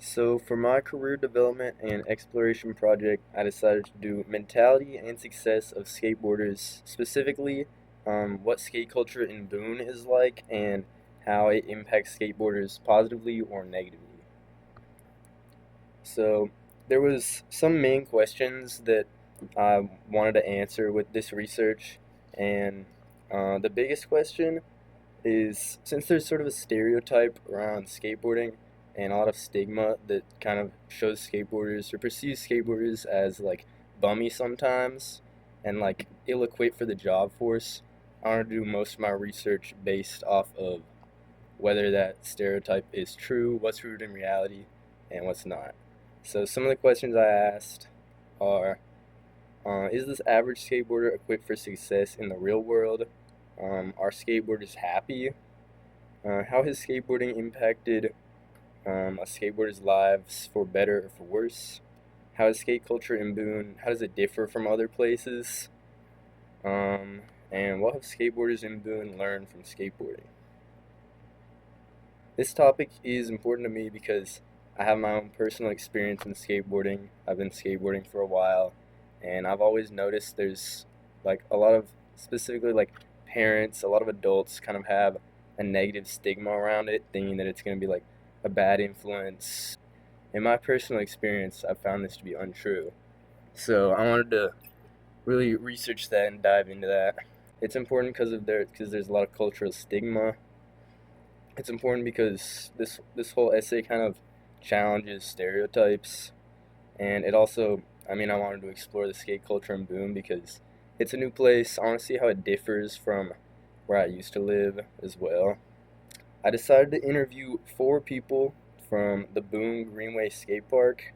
So, for my career development and exploration project, I decided to do mentality and success of skateboarders, specifically what skate culture in Boone is like and how it impacts skateboarders positively or negatively. So, there was some main questions that I wanted to answer with this research, and the biggest question is since there's sort of a stereotype around skateboarding and a lot of stigma that kind of shows skateboarders or perceives skateboarders as like bummy sometimes and like ill equipped for the job force, I want to do most of my research based off of whether that stereotype is true, what's rooted in reality, and what's not. So, some of the questions I asked are is this average skateboarder equipped for success in the real world? Are skateboarders happy? How has skateboarding impacted a skateboarder's lives for better or for worse? How is skate culture in Boone? How does it differ from other places? Um, and what have skateboarders in Boone learned from skateboarding? This topic is important to me because I have my own personal experience in skateboarding. I've been skateboarding for a while, and I've always noticed there's like a lot of specifically like parents, a lot of adults kind of have a negative stigma around it, thinking that it's going to be like a bad influence. In my personal experience, I've found this to be untrue. So I wanted to really research that and dive into that. It's important because there's a lot of cultural stigma. It's important because this whole essay kind of challenges stereotypes, and it also, I wanted to explore the skate culture in Boone because it's a new place. I want to see how it differs from where I used to live as well. I decided to interview four people from the Boone Greenway Skate Park.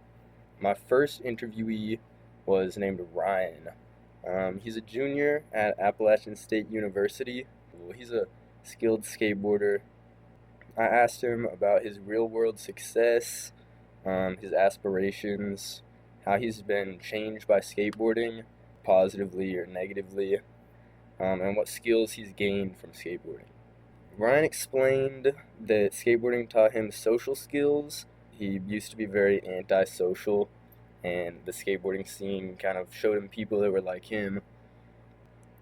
My first interviewee was named Ryan. He's a junior at Appalachian State University. Well, he's a skilled skateboarder. I asked him about his real world success, his aspirations, how he's been changed by skateboarding, positively or negatively, and what skills he's gained from skateboarding. Ryan explained that skateboarding taught him social skills. He used to be very antisocial, and the skateboarding scene kind of showed him people that were like him.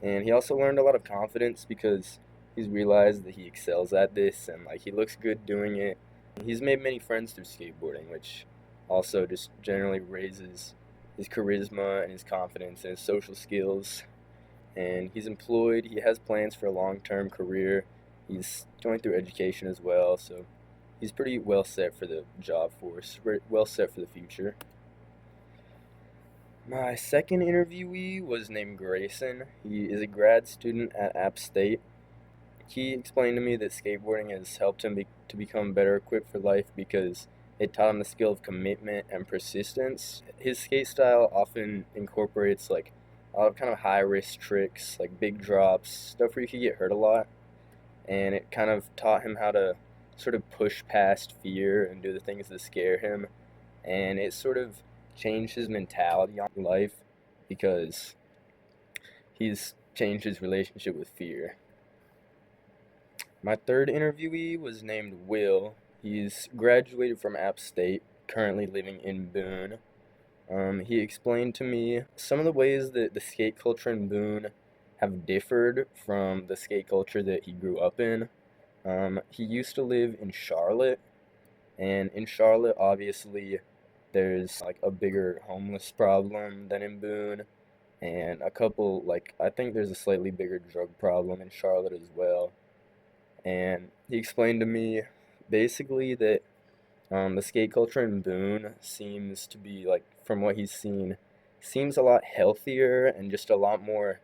And he also learned a lot of confidence because he's realized that he excels at this and like he looks good doing it. He's made many friends through skateboarding, which also just generally raises his charisma and his confidence and his social skills. And he's employed, he has plans for a long term career. He's going through education as well, so he's pretty well set for the job force, well set for the future. My second interviewee was named Grayson. He is a grad student at App State. He explained to me that skateboarding has helped him to become better equipped for life because it taught him the skill of commitment and persistence. His skate style often incorporates like a lot of kind of high risk tricks, like big drops, stuff where you could get hurt a lot. And it kind of taught him how to sort of push past fear and do the things that scare him. And it sort of changed his mentality on life because he's changed his relationship with fear. My third interviewee was named Will. He's graduated from App State, currently living in Boone. He explained to me some of the ways that the skate culture in Boone have differed from the skate culture that he grew up in. He used to live in Charlotte, and in Charlotte, obviously, there's like a bigger homeless problem than in Boone, and a couple, like, I think there's a slightly bigger drug problem in Charlotte as well. And he explained to me basically that the skate culture in Boone seems to be like, from what he's seen, seems a lot healthier and just a lot more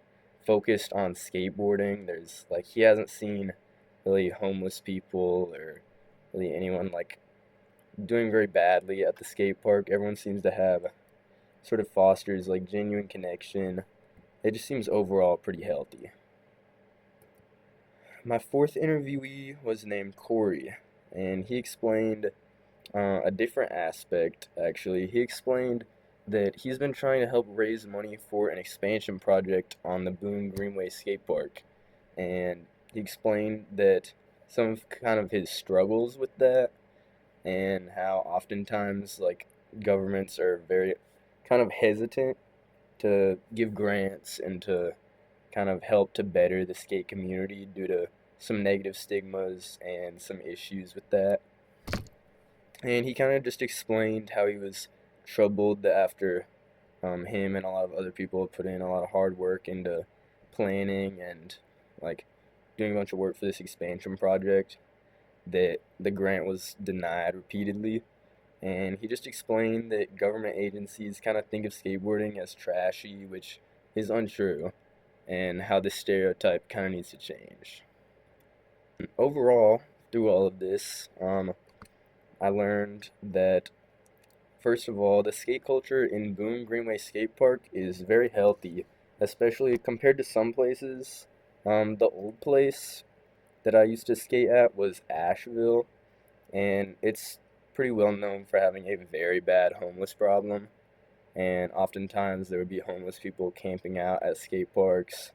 focused on skateboarding. There's like he hasn't seen really homeless people or really anyone like doing very badly at the skate park. Everyone seems to have sort of fosters like genuine connection. It just seems overall pretty healthy. My fourth interviewee was named Corey, and he explained a different aspect, actually. He explained that he's been trying to help raise money for an expansion project on the Boone Greenway Skate Park. And he explained that some of kind of his struggles with that, and how oftentimes like governments are very kind of hesitant to give grants and to kind of help to better the skate community due to some negative stigmas and some issues with that. And he kind of just explained how he was troubled that after him and a lot of other people put in a lot of hard work into planning and like doing a bunch of work for this expansion project, that the grant was denied repeatedly. And he just explained that government agencies kind of think of skateboarding as trashy, which is untrue, and how this stereotype kind of needs to change. Overall, through all of this, I learned that first of all, the skate culture in Boone Greenway Skate Park is very healthy, especially compared to some places. The old place that I used to skate at was Asheville, and it's pretty well known for having a very bad homeless problem. And oftentimes there would be homeless people camping out at skate parks,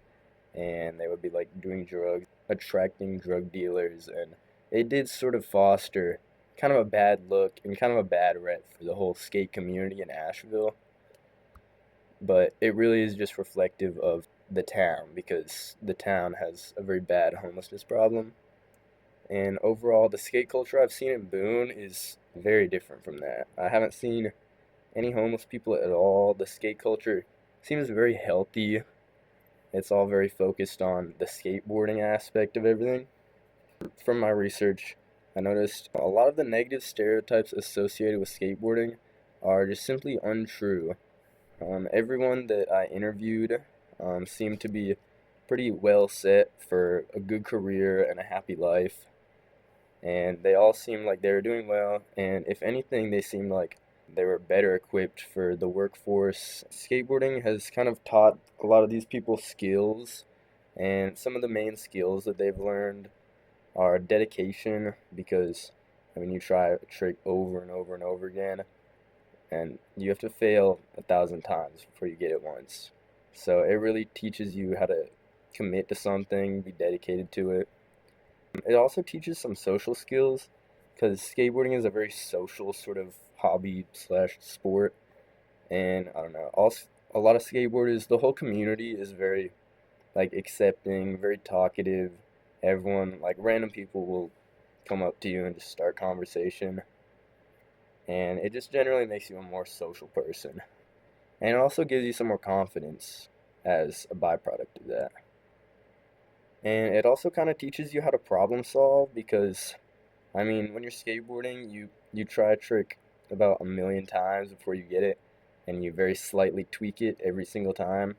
and they would be like doing drugs, attracting drug dealers, and it did sort of foster kind of a bad look and kind of a bad rep for the whole skate community in Asheville. But it really is just reflective of the town because the town has a very bad homelessness problem. And overall, the skate culture I've seen in Boone is very different from that. I haven't seen any homeless people at all. The skate culture seems very healthy. It's all very focused on the skateboarding aspect of everything. From my research, I noticed a lot of the negative stereotypes associated with skateboarding are just simply untrue. Everyone that I interviewed seemed to be pretty well set for a good career and a happy life, and they all seemed like they were doing well, and if anything, they seemed like they were better equipped for the workforce. Skateboarding has kind of taught a lot of these people skills, and some of the main skills that they've learned are dedication, because I mean, you try a trick over and over and over again, and you have to fail 1,000 times before you get it once. So it really teaches you how to commit to something, be dedicated to it. It also teaches some social skills because skateboarding is a very social sort of hobby slash sport. And I don't know, also a lot of skateboarders, the whole community is very like accepting, very talkative. Everyone, like random people will come up to you and just start conversation. And it just generally makes you a more social person. And it also gives you some more confidence as a byproduct of that. And it also kind of teaches you how to problem solve because, I mean, when you're skateboarding, you try a trick about 1,000,000 times before you get it, and you very slightly tweak it every single time.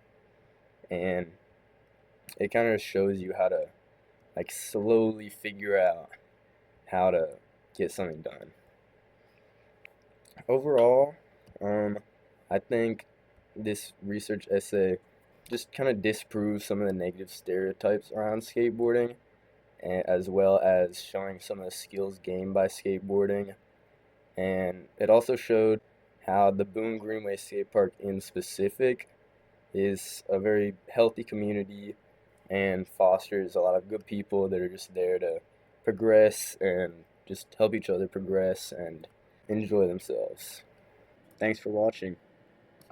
And it kind of shows you how to like slowly figure out how to get something done. Overall, I think this research essay just kind of disproves some of the negative stereotypes around skateboarding, as well as showing some of the skills gained by skateboarding. And it also showed how the Boone Greenway Skate Park in specific is a very healthy community and fosters a lot of good people that are just there to progress and just help each other progress and enjoy themselves. Thanks for watching.